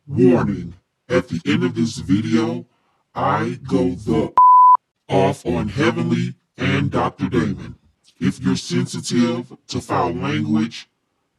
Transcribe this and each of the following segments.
Warning, at the end of this video, I go the off on Heavenly and Dr. Damon. If you're sensitive to foul language,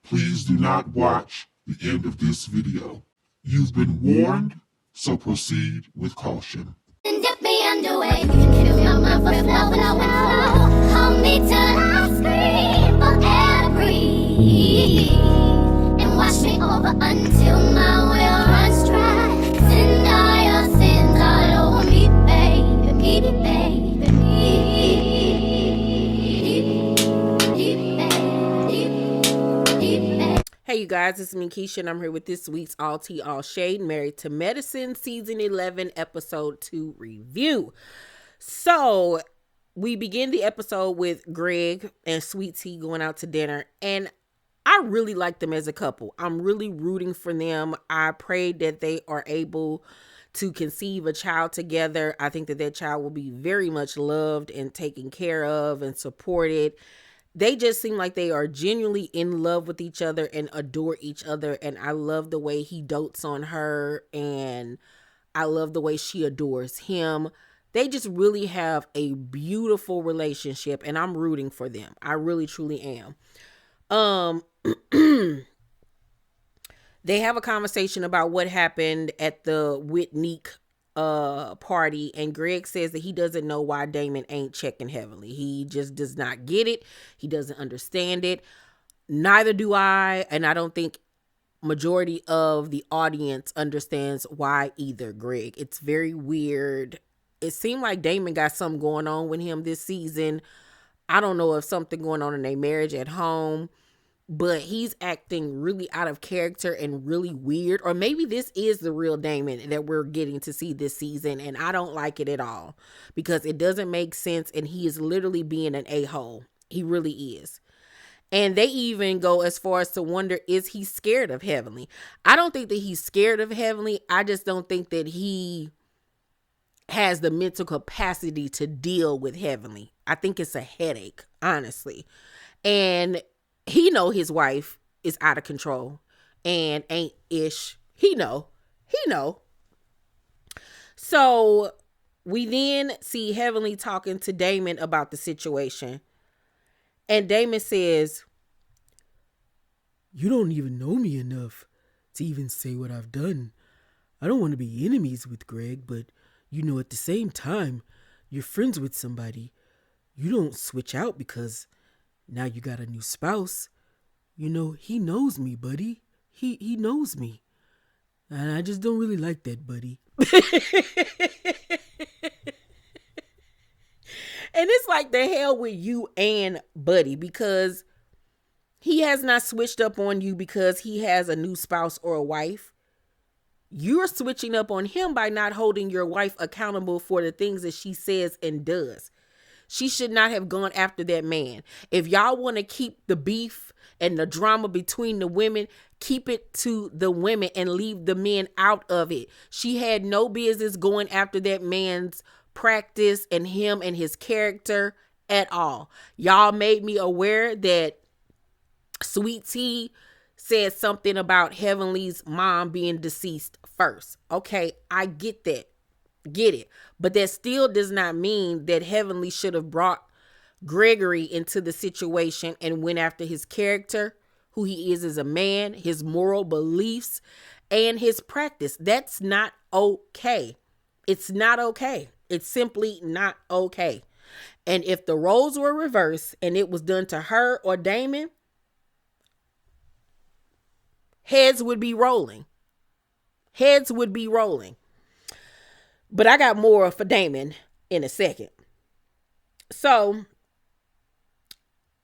please do not watch the end of this video. You've been warned, so proceed with caution. Dip me underway, you can fill my mouth with flow. Hold me till I scream or breathe, and wash me over until my will runs dry. Send all your sins all over me, baby, baby, baby. Hey you guys, it's me Keisha and I'm here with this week's All Tea All Shade Married to Medicine Season 11 Episode 2 review. So we begin the episode with Greg and Sweet Tea going out to dinner, and I really like them as a couple. I'm really rooting for them. I pray that they are able to conceive a child together. I think that that child will be very much loved and taken care of and supported. They just seem like they are genuinely in love with each other and adore each other. And I love the way he dotes on her, and I love the way she adores him. They just really have a beautiful relationship, and I'm rooting for them. I really, truly am. They have a conversation about what happened at the Whitney party, and Greg says that he doesn't know why Damon ain't checking Heavenly. He just does not get it. He doesn't understand it. Neither do I, and I don't think majority of the audience understands why either, Greg. It's very weird. It seemed like Damon got something going on with him this season. I don't know if something going on in their marriage at home, but he's acting really out of character and really weird. Or maybe this is the real Damon that we're getting to see this season, and I don't like it at all because it doesn't make sense, and he is literally being an a-hole. He really is. And they even go as far as to wonder, is he scared of Heavenly? I don't think that he's scared of Heavenly. I just don't think that he has the mental capacity to deal with Heavenly. I think it's a headache, honestly. And he know his wife is out of control and ain't ish. He know. So we then see Heavenly talking to Damon about the situation. And Damon says, "You don't even know me enough to even say what I've done. I don't want to be enemies with Greg, but at the same time, you're friends with somebody. You don't switch out because now you got a new spouse. He knows me, buddy. He knows me. And I just don't really like that, buddy." And it's like, the hell with you and buddy, because he has not switched up on you because he has a new spouse or a wife. You're switching up on him by not holding your wife accountable for the things that she says and does. She should not have gone after that man. If y'all want to keep the beef and the drama between the women, keep it to the women and leave the men out of it. She had no business going after that man's practice and him and his character at all. Y'all made me aware that Sweet Tea said something about Heavenly's mom being deceased first. Okay, I get that. Get it. But that still does not mean that Heavenly should have brought Gregory into the situation and went after his character, who he is as a man, his moral beliefs, and his practice. That's not okay. It's not okay. It's simply not okay. And if the roles were reversed and it was done to her or Damon, heads would be rolling. Heads would be rolling. But I got more for Damon in a second. So,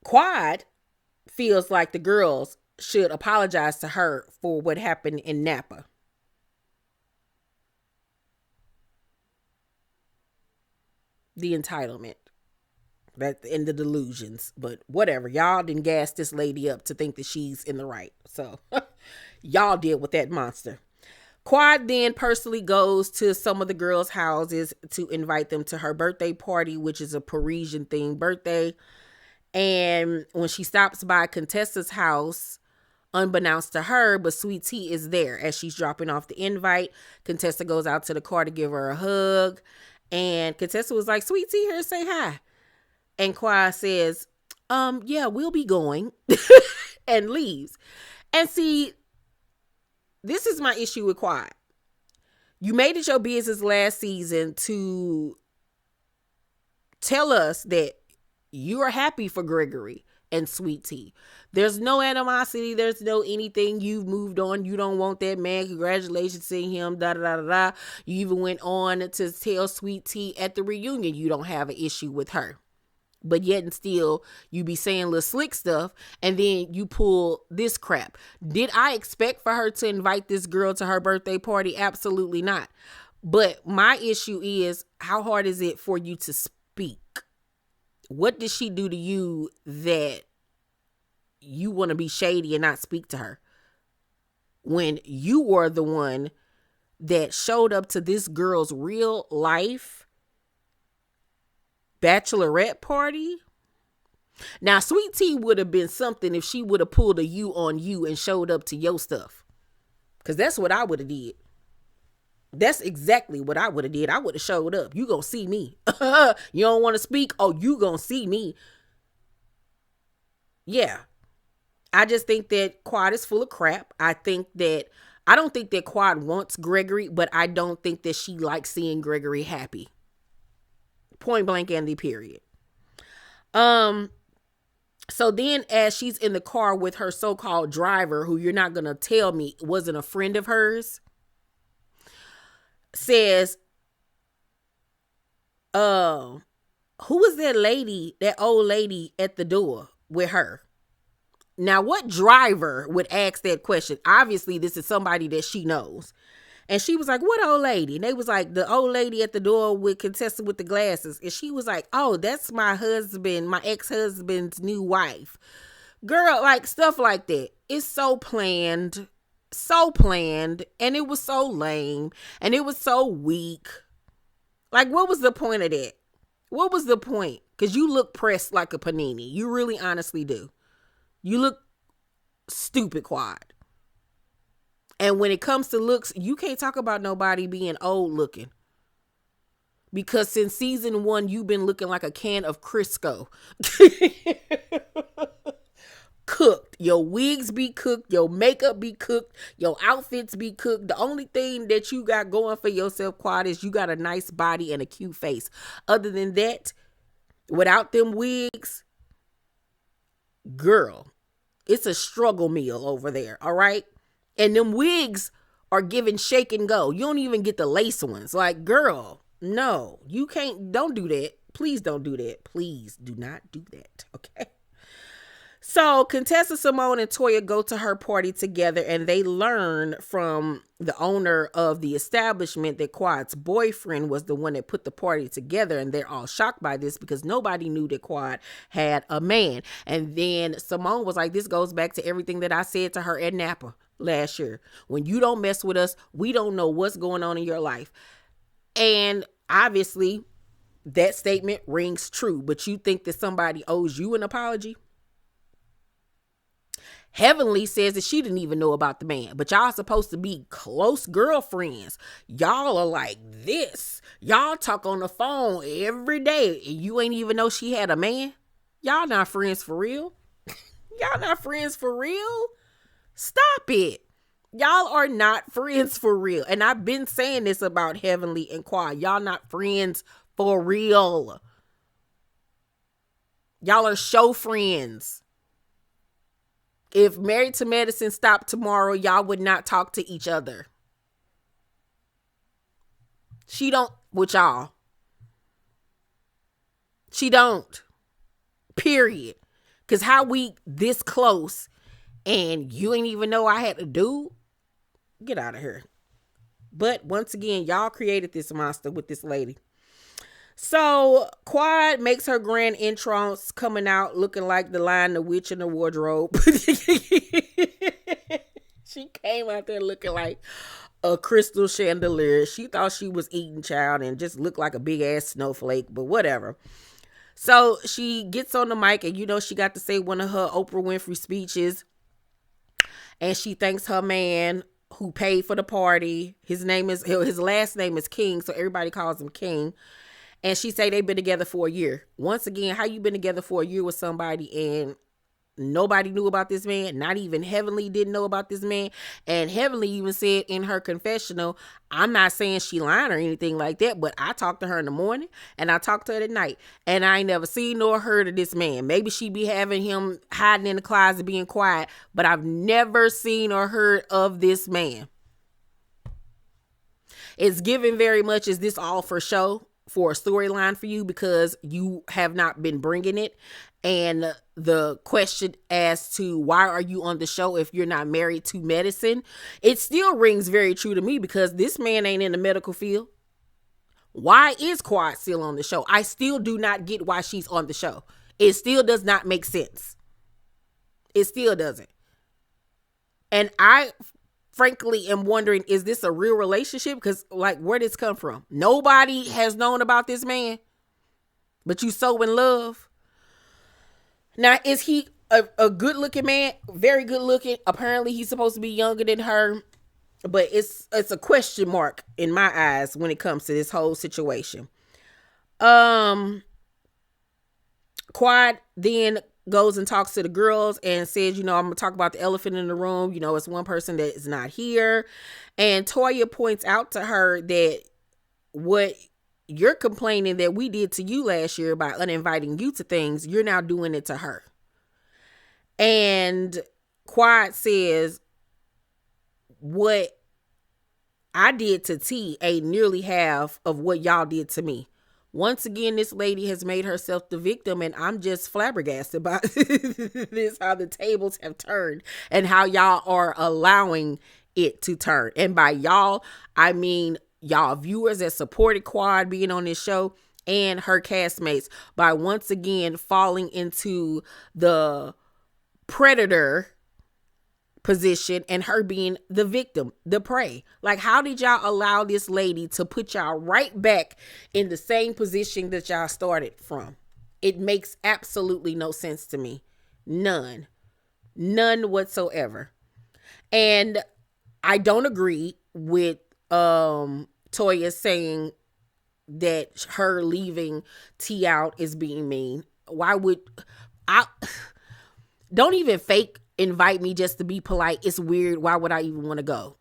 Quad feels like the girls should apologize to her for what happened in Napa. The entitlement and the delusions, but whatever. Y'all didn't gas this lady up to think that she's in the right. So y'all deal with that monster. Quad then personally goes to some of the girls' houses to invite them to her birthday party, which is a Parisian themed birthday. And when she stops by Contessa's house, unbeknownst to her, but Sweet Tea is there as she's dropping off the invite. Contessa goes out to the car to give her a hug, and Contessa was like, Sweet Tea here, say hi. And Quad says, yeah, we'll be going, and leaves. And see, this is my issue with Quad. You made it your business last season to tell us that you are happy for Gregory and Sweet Tea. There's no animosity. There's no anything. You've moved on. You don't want that man. Congratulations, seeing him. Da da da da. You even went on to tell Sweet Tea at the reunion you don't have an issue with her. But yet and still, you be saying little slick stuff, and then you pull this crap. Did I expect for her to invite this girl to her birthday party? Absolutely not. But my issue is, how hard is it for you to speak? What did she do to you that you want to be shady and not speak to her? When you were the one that showed up to this girl's real life bachelorette party. Now, Sweet Tea would have been something if she would have pulled a you on you and showed up to your stuff. Because that's what I would have did. That's exactly what I would have did. I would have showed up. You gonna see me. You don't want to speak? Oh, you gonna see me. Yeah. I just think that Quad is full of crap. I don't think that Quad wants Gregory, but I don't think that she likes seeing Gregory happy. Point blank and the period. So then as she's in the car with her so-called driver, who you're not going to tell me wasn't a friend of hers, says, who was that old lady at the door with her? Now, what driver would ask that question? Obviously, this is somebody that she knows. And she was like, what old lady? And they was like, the old lady at the door with Contessa with the glasses. And she was like, oh, that's my husband, my ex-husband's new wife. Girl, like stuff like that. It's so planned. And it was so lame. And it was so weak. Like, what was the point of that? What was the point? Because you look pressed like a panini. You really honestly do. You look stupid, Quad. And when it comes to looks, you can't talk about nobody being old looking. Because since season 1, you've been looking like a can of Crisco. Cooked. Your wigs be cooked. Your makeup be cooked. Your outfits be cooked. The only thing that you got going for yourself, Quad, is you got a nice body and a cute face. Other than that, without them wigs, girl, it's a struggle meal over there, all right? And them wigs are given shake and go. You don't even get the lace ones. Like, girl, no, you can't. Don't do that. Please don't do that. Please do not do that. Okay. So Contessa, Simone, and Toya go to her party together, and they learn from the owner of the establishment that Quad's boyfriend was the one that put the party together, and they're all shocked by this because nobody knew that Quad had a man. And then Simone was like, this goes back to everything that I said to her at Napa last year. When you don't mess with us, we don't know what's going on in your life. And obviously that statement rings true, but you think that somebody owes you an apology? Heavenly says that she didn't even know about the man, but y'all supposed to be close girlfriends. Y'all are like this. Y'all talk on the phone every day and you ain't even know she had a man. Y'all not friends for real. Y'all not friends for real. Stop it. Y'all are not friends for real. And I've been saying this about Heavenly and Quad. Y'all not friends for real. Y'all are show friends. If Married to Medicine stopped tomorrow, y'all would not talk to each other. She don't with y'all. She don't. Period. Because how we this close and you ain't even know I had a dude? Get out of here. But once again, y'all created this monster with this lady. So Quad makes her grand entrance, coming out looking like the Lion, the Witch, in the wardrobe. She came out there looking like a crystal chandelier. She thought she was eating, child, and just looked like a big ass snowflake, but whatever. So she gets on the mic and, you know, she got to say one of her Oprah Winfrey speeches. and she thanks her man who paid for the party. His last name is King, so everybody calls him King. And she say they've been together for a year. Once again, how you been together for a year with somebody and nobody knew about this man? Not even Heavenly didn't know about this man. And Heavenly even said in her confessional, I'm not saying she lying or anything like that, but I talked to her in the morning and I talked to her at night. And I ain't never seen nor heard of this man. Maybe she be having him hiding in the closet being quiet, but I've never seen or heard of this man. It's given very much, is this all for show? For a storyline for you, because you have not been bringing it. And the question as to why are you on the show if you're not married to medicine, it still rings very true to me, because this man ain't in the medical field. Why is Quad still on the show? I still do not get why she's on the show. It still does not make sense. It still doesn't. And I frankly am wondering, is this a real relationship? Because like, where did this come from? Nobody has known about this man, but you so in love. Now, is he a good looking man? Very good looking. Apparently he's supposed to be younger than her, but it's a question mark in my eyes when it comes to this whole situation. Quad then goes and talks to the girls and says, I'm going to talk about the elephant in the room. It's one person that is not here. And Toya points out to her that what you're complaining that we did to you last year by uninviting you to things, you're now doing it to her. And Quad says, what I did to T ain't nearly half of what y'all did to me. Once again, this lady has made herself the victim, and I'm just flabbergasted by this, how the tables have turned and how y'all are allowing it to turn. And by y'all, I mean y'all viewers that supported Quad being on this show and her castmates, by once again falling into the predator position and her being the victim, the prey. Like, how did y'all allow this lady to put y'all right back in the same position that y'all started from? It makes absolutely no sense to me. None whatsoever. And I don't agree with Toya saying that her leaving T out is being mean. Why would I? Don't even fake invite me just to be polite. It's weird. Why would I even want to go?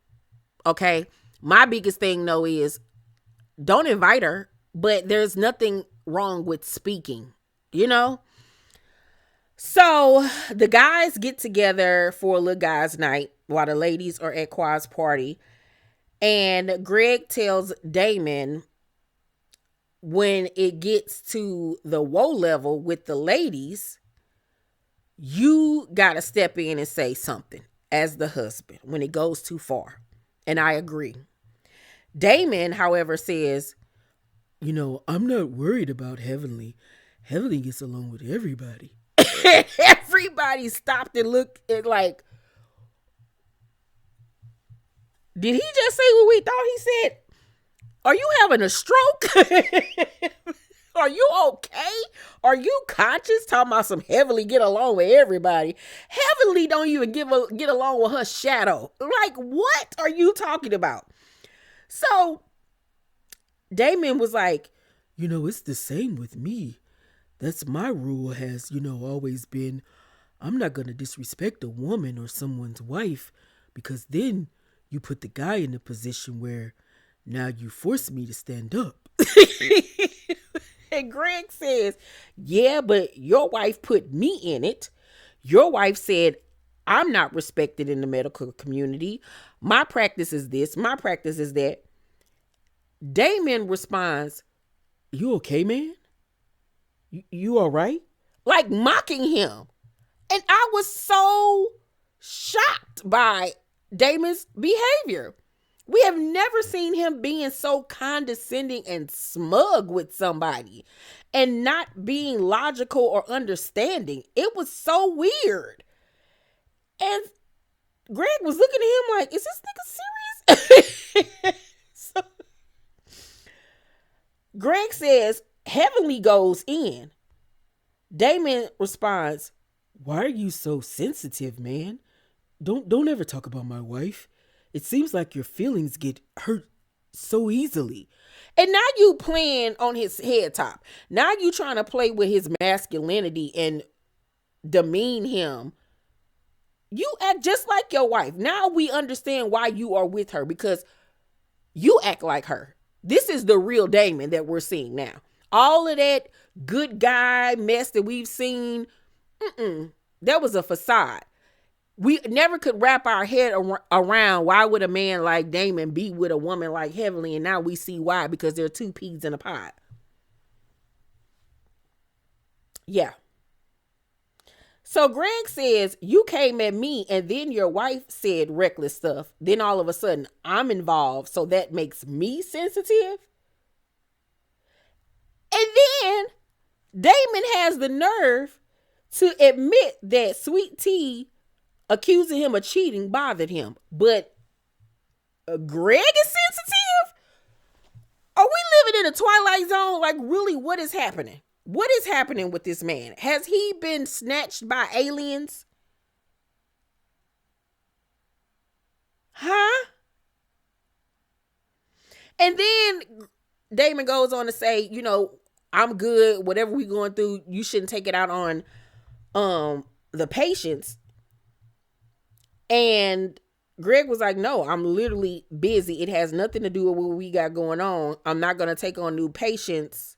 Okay. My biggest thing though is don't invite her, but there's nothing wrong with speaking, So the guys get together for a little guys night while the ladies are at Quad's party. And Greg tells Damon, when it gets to the woe level with the ladies, you got to step in and say something as the husband when it goes too far. And I agree. Damon, however, says, I'm not worried about Heavenly. Heavenly gets along with everybody. Everybody stopped and looked at like, did he just say what we thought he said? Are you having a stroke? Are you okay? Are you conscious? Talking about some Heavenly get along with everybody. Heavenly don't even get along with her shadow. Like, what are you talking about? So Damon was like, it's the same with me. That's my rule has, always been, I'm not going to disrespect a woman or someone's wife, because then you put the guy in a position where now you force me to stand up. And Greg says, yeah, but your wife put me in it. Your wife said, I'm not respected in the medical community. My practice is this. My practice is that. Damon responds, you okay, man? You all right? Like mocking him. And I was so shocked by Damon's behavior. We have never seen him being so condescending and smug with somebody and not being logical or understanding. It was so weird. And Greg was looking at him like, is this nigga serious? So, Greg says, Heavenly goes in. Damon responds, why are you so sensitive, man? Don't ever talk about my wife. It seems like your feelings get hurt so easily. And now you playing on his head top. Now you trying to play with his masculinity and demean him. You act just like your wife. Now we understand why you are with her, because you act like her. This is the real Damon that we're seeing now. All of that good guy mess that we've seen, that was a facade. We never could wrap our head around why would a man like Damon be with a woman like Heavenly, and now we see why, because they're two peas in a pod. Yeah. So Greg says, you came at me and then your wife said reckless stuff. Then all of a sudden I'm involved, so that makes me sensitive. And then Damon has the nerve to admit that Sweet Tea accusing him of cheating bothered him. But Greg is sensitive? Are we living in a Twilight Zone? Like, really, what is happening? What is happening with this man? Has he been snatched by aliens? Huh? And then Damon goes on to say, I'm good. Whatever we going through, you shouldn't take it out on the patients. And Greg was like, no, I'm literally busy. It has nothing to do with what we got going on. I'm not going to take on new patients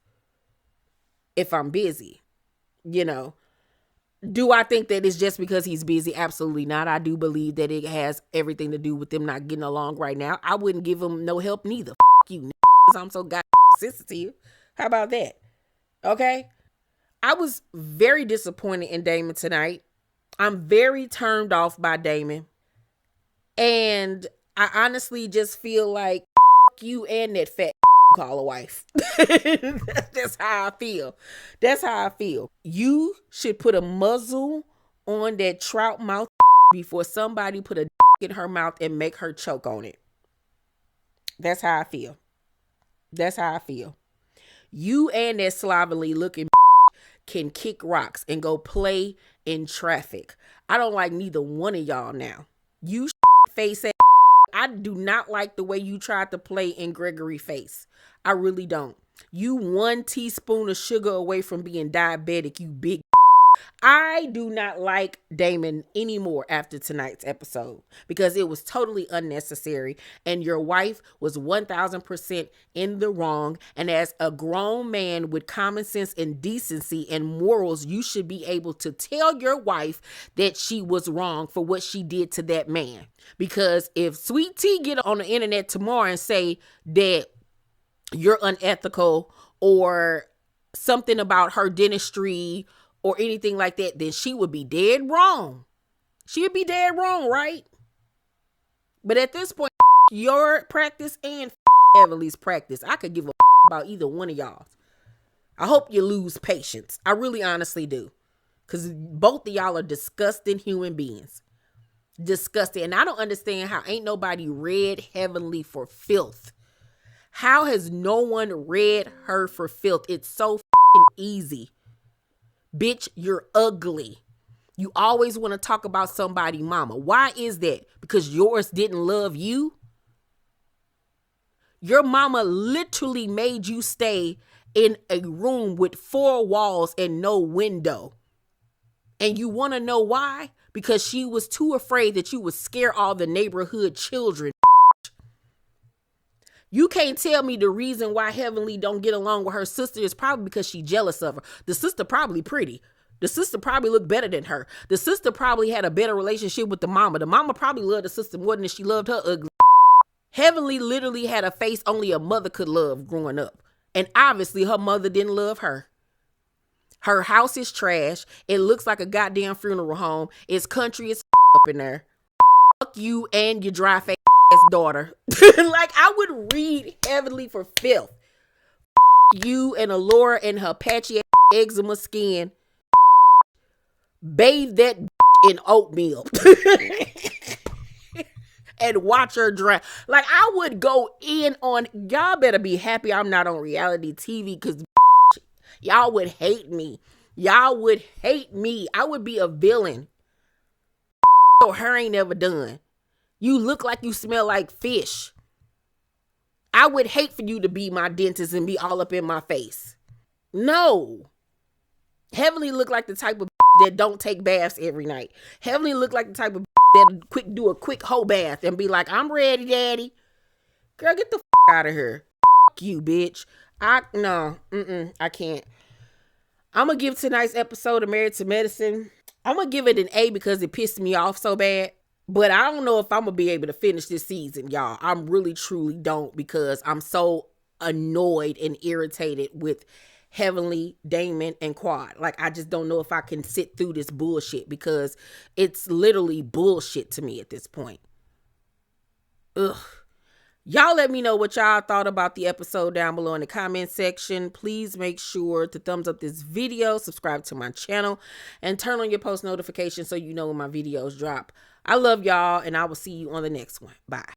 if I'm busy. Do I think that it's just because he's busy? Absolutely not. I do believe that it has everything to do with them not getting along right now. I wouldn't give him no help neither. You, I'm so goddamn sensitive. How about that? Okay. I was very disappointed in Damon tonight. I'm very turned off by Damon. And I honestly just feel like you and that fat call a wife. That's how I feel. That's how I feel. You should put a muzzle on that trout mouth before somebody put a in her mouth and make her choke on it. That's how I feel. That's how I feel. You and that slovenly looking can kick rocks and go play in traffic. I don't like neither one of y'all now. You face ass. I do not like the way you tried to play in Gregory's face. I really don't. You 1 teaspoon of sugar away from being diabetic, you big. I do not like Damon anymore after tonight's episode because it was totally unnecessary and your wife was 1000% in the wrong. And as a grown man with common sense and decency and morals, you should be able to tell your wife that she was wrong for what she did to that man. Because if Sweet Tea get on the internet tomorrow and say that you're unethical or something about her dentistry or anything like that, then she would be dead wrong. She would be dead wrong, right? But at this point, your practice and Everly's practice, I could give a about either one of y'all. I hope you lose patience. I really honestly do. Because both of y'all are disgusting human beings. Disgusting. And I don't understand how ain't nobody read Heavenly for filth. How has no one read her for filth? It's so easy. Bitch, you're ugly. You always want to talk about somebody's mama. Why is that? Because yours didn't love you? Your mama literally made you stay in a room with 4 walls and no window. And you want to know why? Because she was too afraid that you would scare all the neighborhood children. You can't tell me the reason why Heavenly don't get along with her sister is probably because she's jealous of her. The sister probably pretty. The sister probably looked better than her. The sister probably had a better relationship with the mama. The mama probably loved the sister more than she loved her ugly. Heavenly literally had a face only a mother could love growing up. And obviously her mother didn't love her. Her house is trash. It looks like a goddamn funeral home. It's country as up in there. Fuck you and your dry face daughter. Like, I would read Heavenly for filth. You and Alora and her patchy eczema skin. Bathe that in oatmeal. And watch her dry. Like, I would go in on, y'all better be happy I'm not on reality TV because y'all would hate me. Y'all would hate me. I would be a villain. your hair ain't never done. You look like you smell like fish. I would hate for you to be my dentist and be all up in my face. No. Heavenly look like the type of that don't take baths every night. Heavenly look like the type of that do a quick whole bath and be like, I'm ready, daddy. Girl, get the out of here. You, bitch. I can't. I'm going to give tonight's episode of Married to Medicine, I'm going to give it an A because it pissed me off so bad. But I don't know if I'm going to be able to finish this season, y'all. I'm really, truly don't, because I'm so annoyed and irritated with Heavenly, Damon, and Quad. Like, I just don't know if I can sit through this bullshit, because it's literally bullshit to me at this point. Ugh. Y'all let me know what y'all thought about the episode down below in the comment section. Please make sure to thumbs up this video, subscribe to my channel, and turn on your post notifications so you know when my videos drop. I love y'all, and I will see you on the next one. Bye.